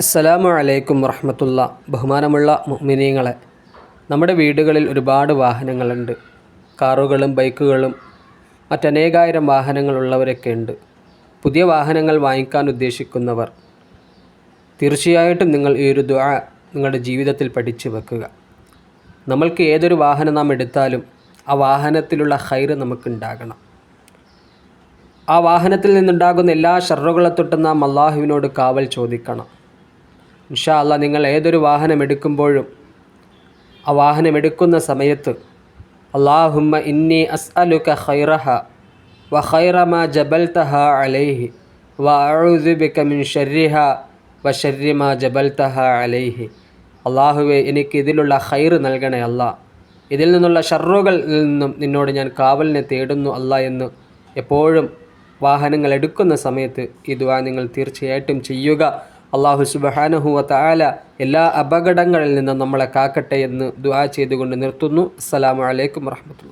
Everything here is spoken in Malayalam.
അസ്സലാമു അലൈക്കും വറഹ്മത്തുള്ളാഹി. ബഹുമാനമുള്ള മുഅ്മിനീങ്ങളെ, നമ്മുടെ വീടുകളിൽ ഒരുപാട് വാഹനങ്ങളുണ്ട്. കാറുകളും ബൈക്കുകളും മറ്റനേകായിരം വാഹനങ്ങളുള്ളവരൊക്കെ ഉണ്ട്. പുതിയ വാഹനങ്ങൾ വാങ്ങിക്കാൻ ഉദ്ദേശിക്കുന്നവർ തീർച്ചയായിട്ടും നിങ്ങൾ ഈ ഒരു ദുആ നിങ്ങളുടെ ജീവിതത്തിൽ പഠിച്ചു വെക്കുക. നമ്മൾക്ക് ഏതൊരു വാഹനം നാം എടുത്താലും ആ വാഹനത്തിലുള്ള ഖൈറ് നമുക്കുണ്ടാകണം. ആ വാഹനത്തിൽ നിന്നുണ്ടാകുന്ന എല്ലാ ഷർറുകളെ തൊട്ടും നാം അള്ളാഹുവിനോട് കാവൽ ചോദിക്കണം. ഇൻഷാ അല്ലാഹ്, നിങ്ങൾ ഏതൊരു വാഹനം എടുക്കുമ്പോഴും ആ വാഹനം എടുക്കുന്ന സമയത്ത് അല്ലാഹുമ്മ ഇന്നി അസ്അലുക ഖൈറഹ വ ഖൈറ മാ ജബൽതഹ അലൈഹി വ അഊദു ബിക മിൻ ശർരിഹ വ ശർരി മാ ജബൽതഹ അലൈഹി. അള്ളാഹുവേ, എനിക്ക് ഇതിലുള്ള ഖൈറ് നൽകണേ അല്ലാ, ഇതിൽ നിന്നുള്ള ഷർറുകളിൽ നിന്നും നിന്നോട് ഞാൻ കാവലിനെ തേടുന്നു അല്ലാ എന്ന് എപ്പോഴും വാഹനങ്ങൾ എടുക്കുന്ന സമയത്ത് ഈ ദുആ നിങ്ങൾ തീർച്ചയായിട്ടും ചെയ്യുക. അല്ലാഹു സുബ്ഹാനഹു വ തആല എല്ലാ അപകടങ്ങളിൽ നിന്നും നമ്മളെ കാക്കട്ടെ എന്ന് ദുആ ചെയ്തുകൊണ്ട് നിർത്തുന്നു. അസ്സലാമു അലൈക്കും വറഹ്മത്തുള്ളാഹി.